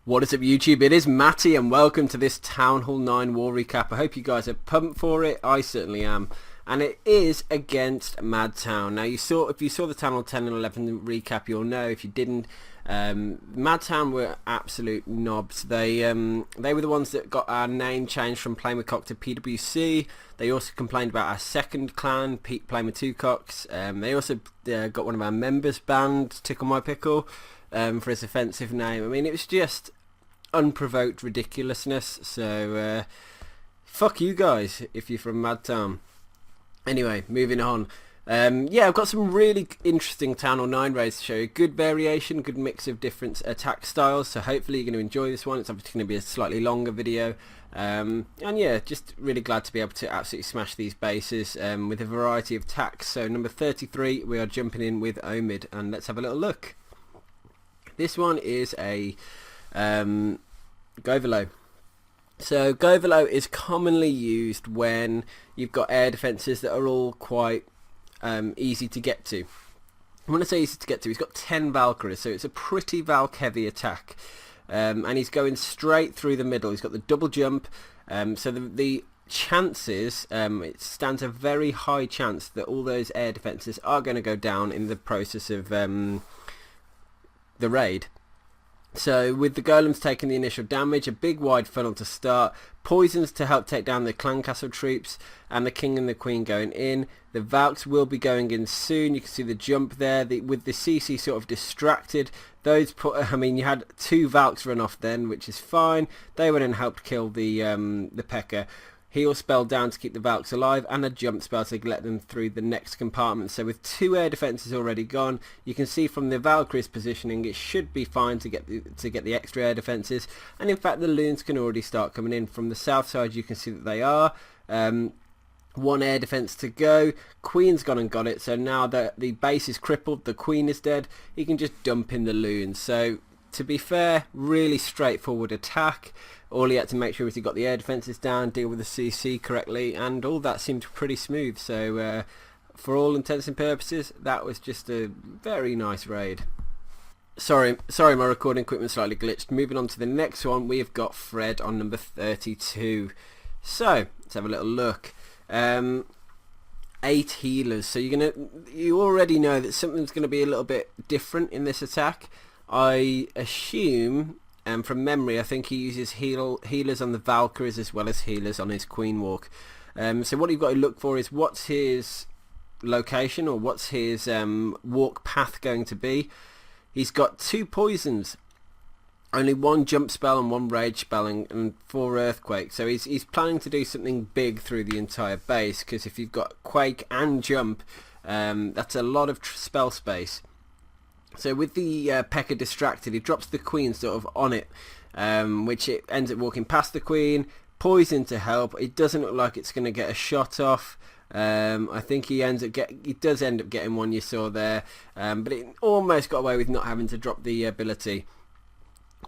What is up YouTube? It is Matty and welcome to this Town Hall 9 War recap. I hope you guys are pumped for it. I certainly am. And it is against Madtown. Now if you saw the Town Hall 10 and 11 recap, you'll know. If you didn't, Madtown were absolute knobs. They were the ones that got our name changed from Playin Wit COC to PwC. They also complained about our second clan, Playin Wit COC. They also got one of our members banned, Tickle My Pickle, for his offensive name. I mean, it was just unprovoked ridiculousness. So fuck you guys if you're from Madtown. Anyway, moving on. Yeah, I've got some really interesting Town Hall 9 raids to show you. Good variation, good mix of different attack styles. So hopefully you're going to enjoy this one. It's obviously going to be a slightly longer video. And yeah, just really glad to be able to absolutely smash these bases with a variety of attacks. So number 33, we are jumping in with Omid, and let's have a little look. This one is a GoVaLo. So GoVaLo is commonly used when you've got air defences that are all quite easy to get to. When I say easy to get to, he's got 10 Valkyries, so it's a pretty Valk heavy attack. And he's going straight through the middle. He's got the double jump, so the chances, it stands a very high chance that all those air defences are going to go down in the process of the raid. So with the golems taking the initial damage, a big wide funnel to start, poisons to help take down the clan castle troops, and the king and the queen going in. The Valks will be going in soon. You can see the jump there. With the CC sort of distracted, I mean, you had two Valks run off then, which is fine. They went and helped kill the P.E.K.K.A. Heal spell down to keep the Valks alive, and a jump spell to let them through the next compartment. So with two air defences already gone, you can see from the Valkyrie's positioning it should be fine to get the extra air defences. And in fact the loons can already start coming in. From the south side you can see that they are. One air defence to go. Queen's gone and got it, so now that the base is crippled, the queen is dead, he can just dump in the loons. So to be fair, really straightforward attack. All he had to make sure was he got the air defences down, deal with the CC correctly, and all that seemed pretty smooth. So for all intents and purposes, that was just a very nice raid. Sorry, my recording equipment slightly glitched. Moving on to the next one, we have got Fred on number 32. So let's have a little look. 8 healers. So you already know that something's going to be a little bit different in this attack. I assume, from memory, I think he uses healers on the Valkyries as well as healers on his Queen Walk. So what you've got to look for is what's his location, or what's his walk path going to be. He's got 2 poisons, only 1 jump spell and 1 rage spell, and 4 earthquake. So he's planning to do something big through the entire base, because if you've got quake and jump, that's a lot of spell space. So with the P.E.K.K.A. distracted, he drops the queen sort of on it, which it ends up walking past the queen. Poison to help. It doesn't look like it's going to get a shot off. I think he does end up getting one, you saw there, but it almost got away with not having to drop the ability.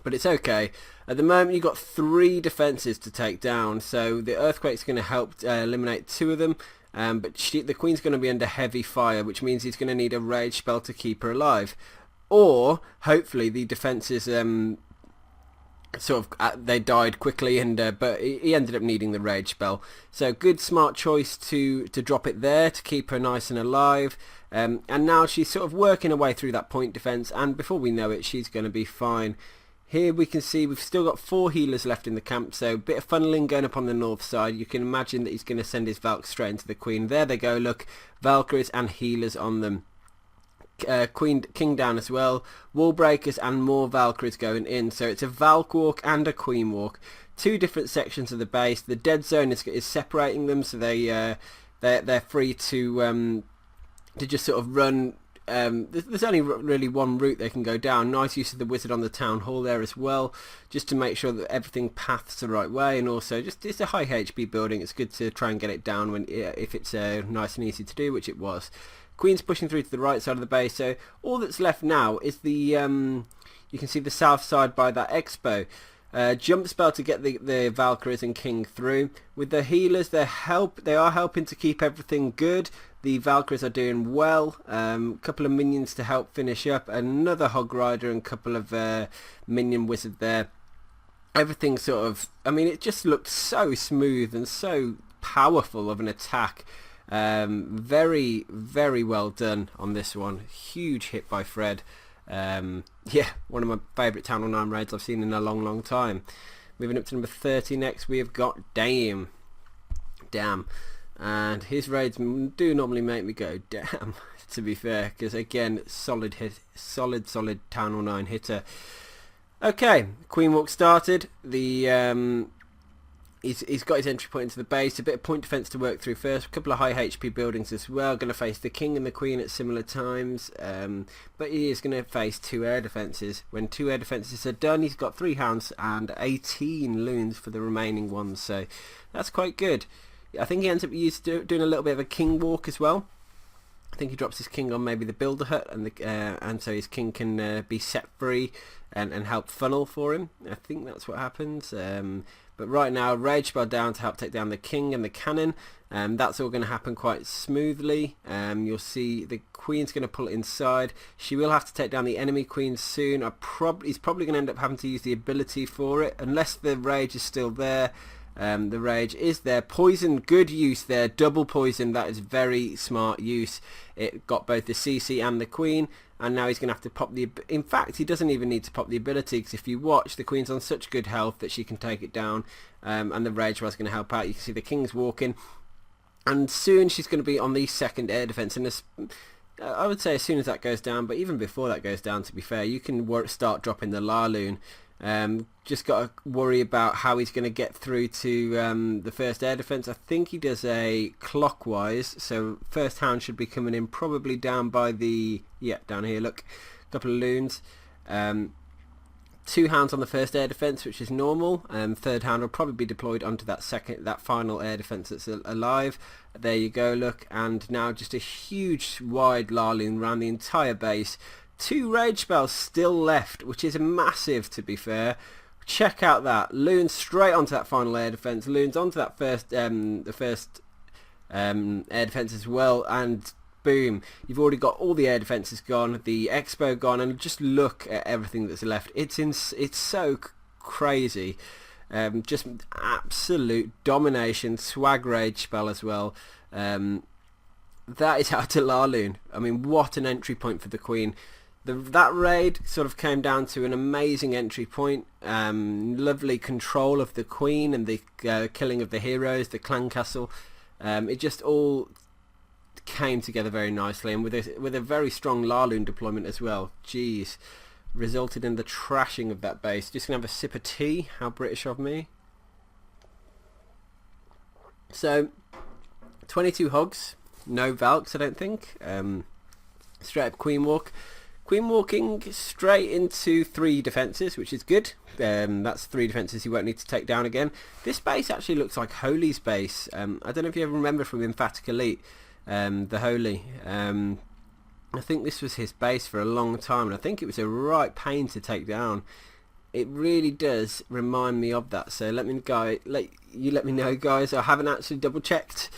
But it's okay. At the moment you've got 3 defences to take down, so the earthquake's going to help eliminate 2 of them. But the queen's going to be under heavy fire, which means he's going to need a rage spell to keep her alive. Or hopefully the defences they died quickly, and but he ended up needing the rage spell. So good smart choice to drop it there to keep her nice and alive. And now she's sort of working her way through that point defence, and before we know it she's going to be fine. Here we can see we've still got 4 healers left in the camp, so a bit of funneling going up on the north side. You can imagine that he's going to send his Valk straight into the queen. There they go, look, Valkyries and healers on them. King down as well, wall breakers and more Valkyries going in. So it's a Valk walk and a queen walk. 2 different sections of the base. The dead zone is separating them, so they're free to just sort of run. There's only really one route they can go down. Nice use of the wizard on the town hall there as well, just to make sure that everything paths the right way, and also just it's a high HP building. It's good to try and get it down if it's nice and easy to do, which it was. Queen's pushing through to the right side of the base, so all that's left now is the you can see the south side by that expo. Jump spell to get the Valkyries and King through. With the healers, they are helping to keep everything good. The Valkyries are doing well. Couple of minions to help finish up. Another Hog Rider and couple of Minion Wizard there. everything sort of, I mean, it just looked so smooth and so powerful of an attack. Very, very well done on this one. Huge hit by Fred. Yeah, one of my favourite Town Hall 9 raids I've seen in a long, long time. Moving up to number 30 next, we have got Damn. And his raids do normally make me go damn, to be fair, because again, solid hit, solid Town Hall 9 hitter. Okay, Queen Walk started. The he's got his entry point into the base. A bit of point defense to work through first. A couple of high HP buildings as well. Going to face the king and the queen at similar times. But he is going to face 2 air defenses. When 2 air defenses are done, he's got 3 hounds and 18 loons for the remaining ones. So that's quite good. I think he ends up doing a little bit of a king walk as well. I think he drops his king on maybe the builder hut, and so his king can be set free and help funnel for him. I think that's what happens. But right now, rage spell down to help take down the king and the cannon. That's all going to happen quite smoothly. You'll see the queen's going to pull it inside. She will have to take down the enemy queen soon. He's probably going to end up having to use the ability for it, unless the rage is still there. The rage is there. Poison, good use there. Double poison, that is very smart use. It got both the CC and the queen, and now he's going to have to pop the... In fact, he doesn't even need to pop the ability, because if you watch, the queen's on such good health that she can take it down, and the rage was going to help out. You can see the king's walking, and soon she's going to be on the second air defense, and I would say as soon as that goes down, but even before that goes down, to be fair, you can start dropping the Laloon. Just got to worry about how he's going to get through to the first air defense. I think he does a clockwise, so first hound should be coming in probably down by the, yeah, down here, look, a couple of loons. 2 hounds on the first air defense, which is normal. Third hound will probably be deployed onto that final air defense that's alive. There you go, look, and now just a huge wide Laloon around the entire base. 2 rage spells still left, which is massive, to be fair. Check out that. Loons straight onto that final air defense. Loons onto that first air defense as well, and boom, you've already got all the air defenses gone, the expo gone, and just look at everything that's left. It's so crazy. Just absolute domination. Swag rage spell as well. That is how to Laloon. I mean, what an entry point for the queen. That raid sort of came down to an amazing entry point. Lovely control of the queen and the killing of the heroes, the clan castle. It just all came together very nicely, and with a very strong Laloon deployment as well. Jeez, resulted in the trashing of that base. Just gonna have a sip of tea. How British of me. So 22 hogs, no Valks, I don't think. Straight up queen walk. Queen walking straight into 3 defences, which is good. That's 3 defences you won't need to take down again. This base actually looks like Holy's base. I don't know if you ever remember from Emphatic Elite, the Holy. I think this was his base for a long time, and I think it was a right pain to take down. It really does remind me of that. So let me know, guys. I haven't actually double checked.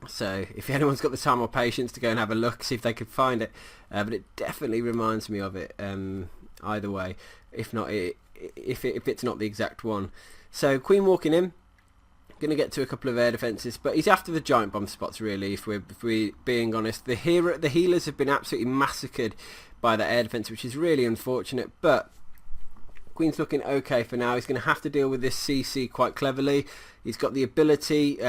So if anyone's got the time or patience to go and have a look, see if they could find it. But it definitely reminds me of it. Either way, if it's not the exact one. So queen walking in, going to get to a couple of air defences, but he's after the giant bomb spots really. If we're being honest, the healers have been absolutely massacred by that air defence, which is really unfortunate. But queen's looking okay for now. He's going to have to deal with this CC quite cleverly. He's got the ability,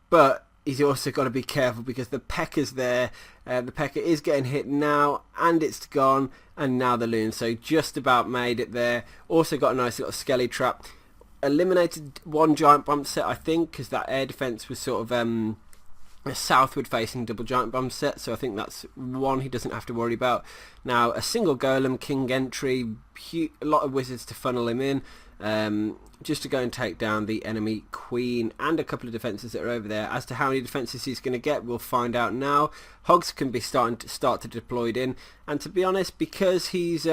but he's also got to be careful because the Pekka's there. The Pekka is getting hit now, and it's gone, and now the loon. So just about made it there. Also got a nice little skelly trap. Eliminated 1 giant bomb set, I think, because that air defense was sort of a southward facing double giant bomb set, so I think that's one he doesn't have to worry about. Now a single golem, king entry, a lot of wizards to funnel him in, just to go and take down the enemy queen, and a couple of defences that are over there. As to how many defences he's going to get, we'll find out now. Hogs can be start to deployed in, and to be honest, because he's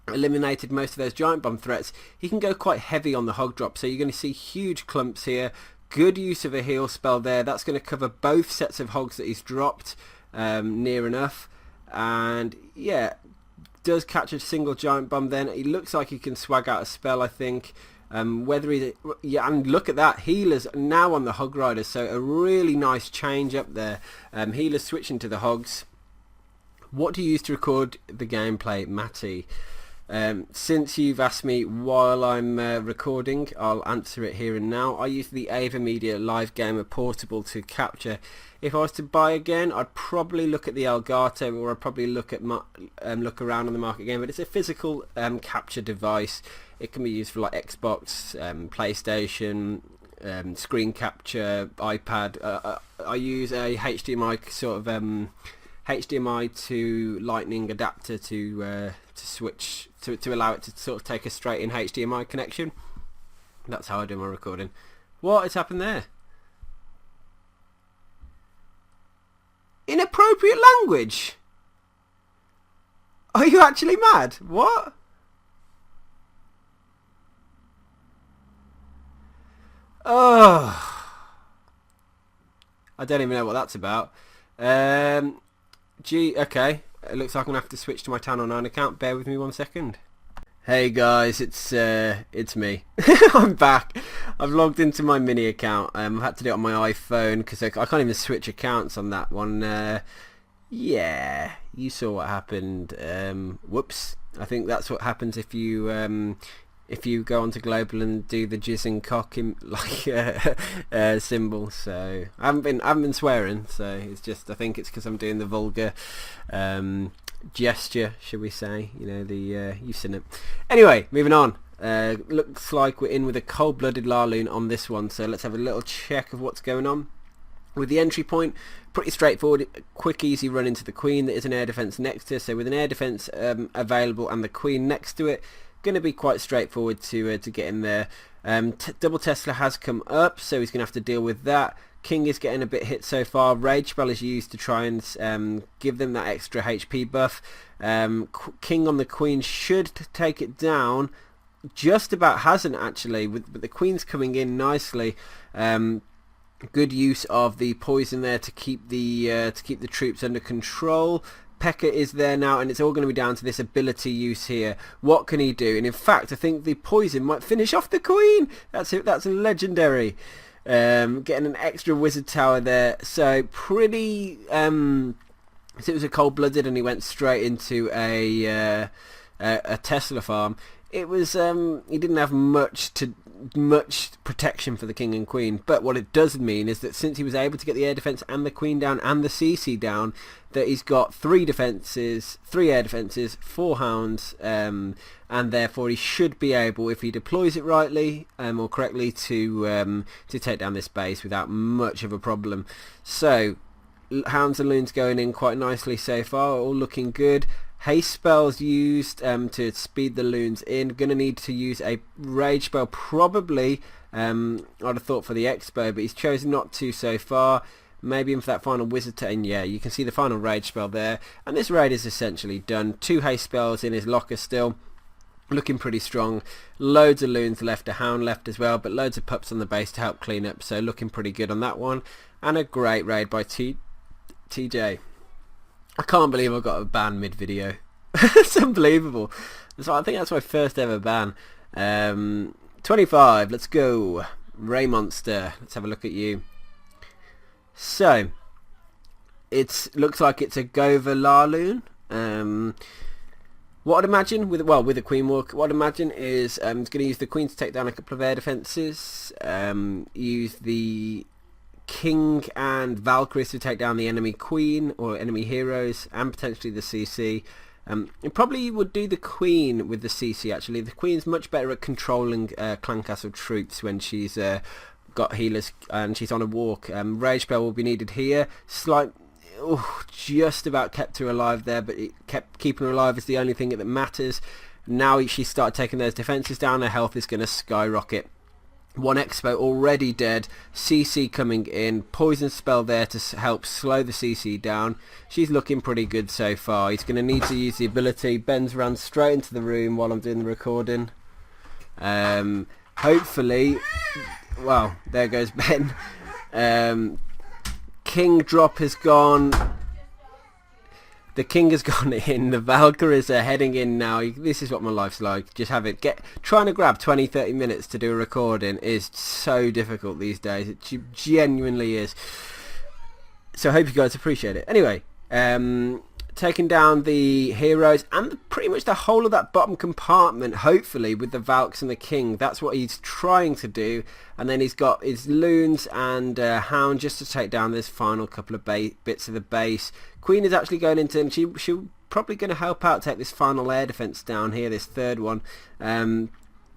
eliminated most of those giant bomb threats, he can go quite heavy on the hog drop, so you're going to see huge clumps here. Good use of a heal spell there. That's going to cover both sets of hogs that he's dropped near enough, and yeah, does catch a single giant bomb, then he looks like he can swag out a spell, I think. Whether he, yeah, and look at that, healers now on the hog riders, so a really nice change up there. Healers switching to the hogs. What do you use to record the gameplay, Matty? Since you've asked me while I'm recording, I'll answer it here and now. I use the AverMedia Live Gamer Portable to capture. If I was to buy again, I'd probably look at the Elgato, or I'd probably look at look around on the market again. But it's a physical capture device. It can be used for like Xbox, PlayStation, screen capture, iPad. I use a HDMI sort of HDMI to Lightning adapter to switch to allow it to sort of take a straight in HDMI connection. That's how I do my recording. What has happened there? Inappropriate language? Are you actually mad? What? Oh, I don't even know what that's about. Okay. It looks like I'm gonna have to switch to my Channel 9 account. Bear with me 1 second. Hey guys, it's me. I'm back. I've logged into my mini account. I've had to do it on my iPhone because I can't even switch accounts on that one. Yeah, you saw what happened. Whoops. I think that's what happens if you go onto Global and do the jizzing cock symbol. So I haven't been swearing. So it's just, I think it's because I'm doing the vulgar gesture, should we say? You know, you've seen it. Anyway, moving on. Looks like we're in with a cold-blooded Laloon on this one. So let's have a little check of what's going on. With the entry point, pretty straightforward, quick easy run into the queen. There is an air defense next to her, so with an air defense available and the queen next to it, going to be quite straightforward to get in there. Double Tesla has come up, so he's going to have to deal with that. King is getting a bit hit so far. Rage Spell is used to try and give them that extra HP buff. King on the queen should take it down. Just about hasn't, actually, but the queen's coming in nicely. Good use of the poison there to keep the troops under control. P.E.K.K.A is there now, and it's all going to be down to this ability use here. What can he do? And in fact, I think the poison might finish off the queen. That's it. That's legendary. Getting an extra wizard tower there. So pretty. So it was a cold-blooded, and he went straight into a Tesla farm. It was he didn't have much protection for the king and queen, but what it does mean is that since he was able to get the air defense and the queen down and the CC down, that he's got 3 defenses, 3 air defenses, 4 hounds, and therefore he should be able, if he deploys it rightly or correctly, to take down this base without much of a problem. So hounds and loons going in quite nicely so far, all looking good. Haste spells used to speed the loons in. Gonna need to use a rage spell probably. I'd have thought for the expo, but he's chosen not to so far. Maybe in for that final wizard turn. Yeah, you can see the final rage spell there, and this raid is essentially done. 2 haste spells in his locker still, looking pretty strong. Loads of loons left, a hound left as well, but loads of pups on the base to help clean up, so looking pretty good on that one. And a great raid by TJ. I can't believe I got a ban mid-video. It's unbelievable. So I think that's my first ever ban. 25, let's go. Ray Monster, let's have a look at you. So, it looks like it's a GoVaLo. What I'd imagine, with a Queen Walk, what I'd imagine is it's going to use the Queen to take down a couple of air defences, use the King and Valkyrie to take down the enemy Queen or enemy heroes, and potentially the CC. It probably would do the Queen with the CC, actually. The Queen's much better at controlling Clan Castle troops when she's got healers and she's on a walk. Rage Spell will be needed here. Just about kept her alive there, but keeping her alive is the only thing that matters. Now she started taking those defences down, her health is going to skyrocket. 1 expo already dead, CC coming in, poison spell there to help slow the CC down. She's looking pretty good so far. He's going to need to use the ability. Ben's ran straight into the room while I'm doing the recording. Hopefully, well, there goes Ben. King drop has gone. The king has gone in, the Valkyries are heading in now. This is what my life's like. Just trying to grab 20-30 minutes to do a recording is so difficult these days. It genuinely is. So I hope you guys appreciate it. Anyway, taking down the heroes and pretty much the whole of that bottom compartment, hopefully, with the Valks and the king. That's what he's trying to do. And then he's got his loons and hound just to take down this final couple of bits of the base. Queen is actually going into, and she's probably going to help out take this final air defense down here, this third one.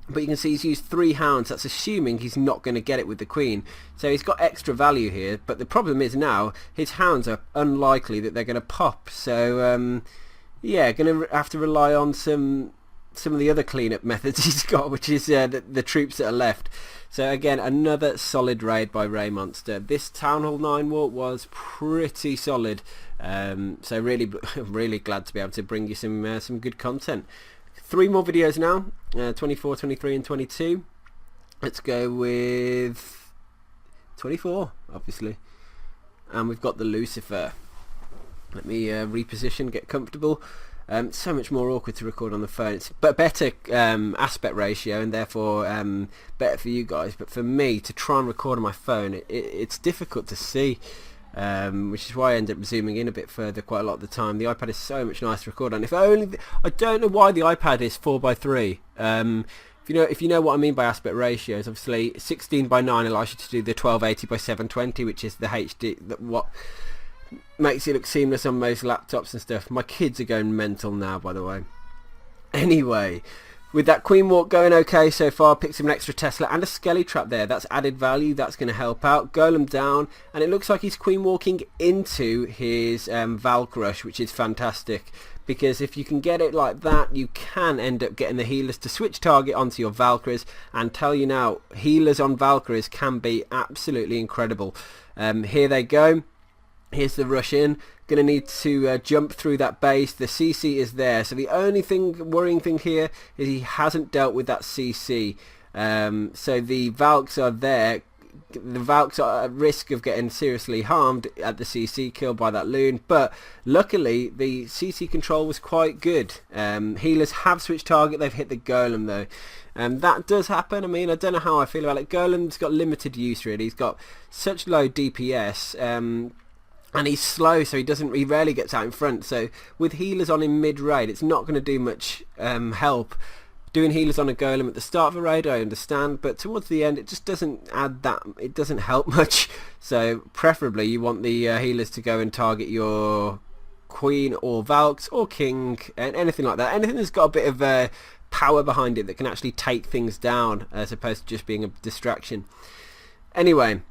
But you can see he's used 3 hounds. That's assuming he's not going to get it with the queen. So he's got extra value here. But the problem is now his hounds are unlikely that they're going to pop. So yeah, going to have to rely on some of the other cleanup methods he's got, which is the troops that are left. So again, another solid raid by Ray Monster. This Town Hall 9 war was pretty solid. So really glad to be able to bring you some good content. 3 more videos now, 24, 23 and 22. Let's go with 24, obviously. And we've got the Lucifer. Let me reposition, get comfortable. So much more awkward to record on the phone. It's a better aspect ratio and therefore better for you guys. But for me, to try and record on my phone, it's difficult to see. Which is why I end up zooming in a bit further quite a lot of the time. The iPad is so much nicer to record on. I don't know why the iPad is 4:3. If you know what I mean by aspect ratios, obviously 16:9 allows you to do the 1280x720, which is the HD, what makes it look seamless on most laptops and stuff. My kids are going mental now, by the way. Anyway, with that queen walk going okay so far, picked him an extra Tesla and a skelly trap there. That's added value. That's going to help out. Golem down, and it looks like he's queen walking into his Valk rush, which is fantastic. Because if you can get it like that, you can end up getting the healers to switch target onto your Valkyries. And tell you now, healers on Valkyries can be absolutely incredible. Here they go. Here's the rush in. Going to need to jump through that base. The CC is there. So the only worrying thing here is he hasn't dealt with that CC. So the Valks are there. The Valks are at risk of getting seriously harmed at the CC, killed by that loon. But luckily, the CC control was quite good. Healers have switched target. They've hit the Golem though. That does happen. I mean, I don't know how I feel about it. Golem's got limited use really. He's got such low DPS. And he's slow, so he rarely gets out in front. So with healers on in mid-raid, it's not going to do much help. Doing healers on a Golem at the start of a raid, I understand, but towards the end, it just doesn't add that. It doesn't help much. So preferably, you want the healers to go and target your Queen or Valks or King and anything like that. Anything that's got a bit of power behind it that can actually take things down, as opposed to just being a distraction. Anyway,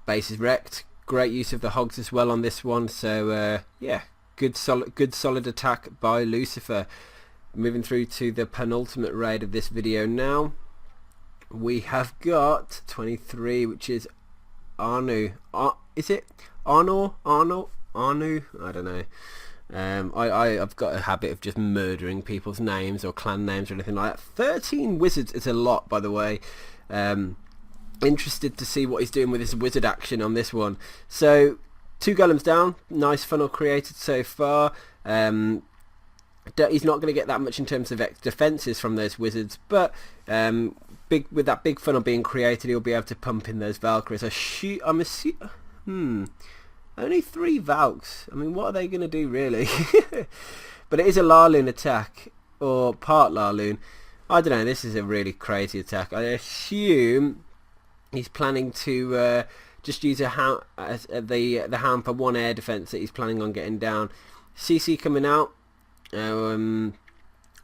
base is wrecked. Great use of the hogs as well on this one. So yeah, good solid attack by Lucifer. Moving through to the penultimate raid of this video now. We have got 23, which is Anu. Is it Arno? Anu? I don't know. I've got a habit of just murdering people's names or clan names or anything like that. 13 wizards is a lot, by the way. Interested to see what he's doing with his wizard action on this one. So 2 golems down. Nice funnel created so far. He's not going to get that much in terms of defenses from those wizards, but with that big funnel being created, he'll be able to pump in those Valkyries. Only 3 Valks. I mean, what are they going to do really? But it is a Laloon attack, or part Laloon. I don't know. This is a really crazy attack. I assume he's planning to just use the hound for 1 air defense that he's planning on getting down. CC coming out.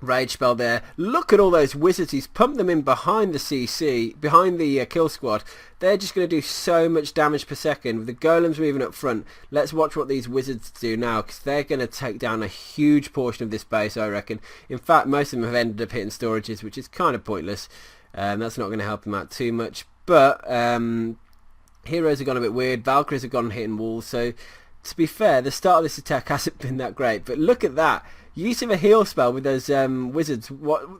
Rage spell there. Look at all those wizards. He's pumped them in behind the CC, behind the kill squad. They're just going to do so much damage per second with the golems moving up front. Let's watch what these wizards do now, because they're going to take down a huge portion of this base, I reckon. In fact, most of them have ended up hitting storages, which is kind of pointless. That's not going to help them out too much. But heroes have gone a bit weird. Valkyries have gone hitting walls. So to be fair, the start of this attack hasn't been that great. But look at that. Use of a heal spell with those wizards.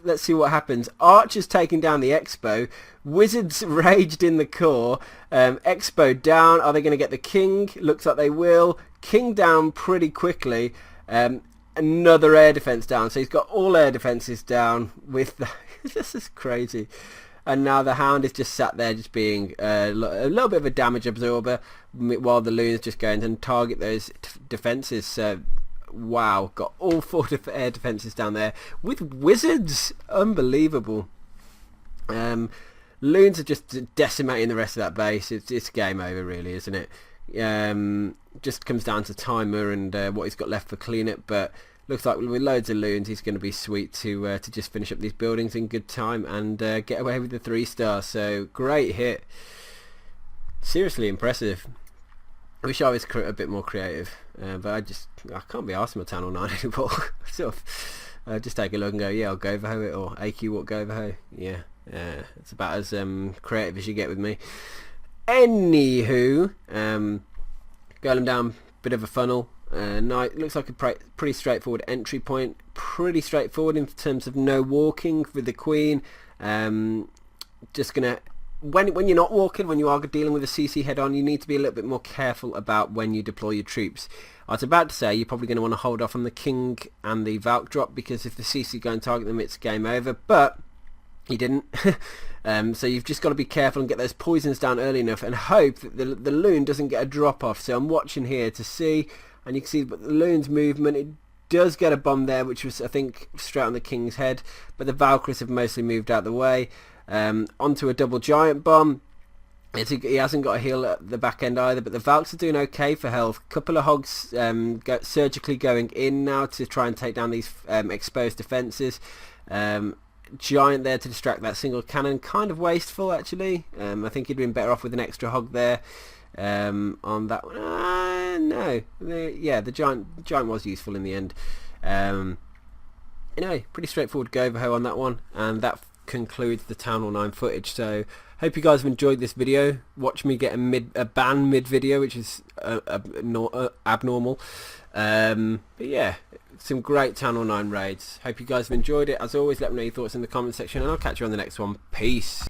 Let's see what happens. Archers taking down the Expo. Wizards raged in the core. Expo down. Are they going to get the King? Looks like they will. King down pretty quickly. Another air defense down, so he's got all air defenses down with the this is crazy. And now the Hound is just sat there just being a little bit of a damage absorber while the Loon's just going to target those defenses. So wow, got all 4 air defenses down there with wizards. Unbelievable. Loons are just decimating the rest of that base. It's game over really, isn't it? Just comes down to timer and what he's got left for cleanup, but looks like with loads of Loons he's going to be sweet to just finish up these buildings in good time and get away with the 3-star. So great hit, seriously impressive. I wish I was a bit more creative, but I can't be arsed with my Madtown 9 anymore. Sort of just take a look and go, yeah, I'll GoVaHo it, or AQ what GoVaHo. Yeah, it's about as creative as you get with me. Anywho, Golem down, bit of a funnel. Looks like a pretty straightforward entry point. Pretty straightforward in terms of no walking with the Queen. Just gonna when you're not walking, when you are dealing with a CC head on, you need to be a little bit more careful about when you deploy your troops. I was about to say you're probably going to want to hold off on the King and the Valk drop, because if the CC go and target them, it's game over. But he didn't. So you've just got to be careful and get those poisons down early enough and hope that the Loon doesn't get a drop off. So I'm watching here to see, and you can see the Loon's movement. It does get a bomb there, which was, I think, straight on the King's head, but the Valkyries have mostly moved out the way. Onto a double giant bomb. He hasn't got a heal at the back end either, but the Valks are doing okay for health. Couple of hogs surgically going in now to try and take down these exposed defences. Giant there to distract that single cannon. Kind of wasteful actually. I think he'd been better off with an extra hog there on that one. No, the giant was useful in the end. Anyway, pretty straightforward GoVaHo on that one, and that concludes the Town Hall 9 footage. So hope you guys have enjoyed this video. Watch me get a ban mid video, which is abnormal. But yeah, some great Town Hall 9 raids. Hope you guys have enjoyed it. As always, let me know your thoughts in the comment section, and I'll catch you on the next one. Peace.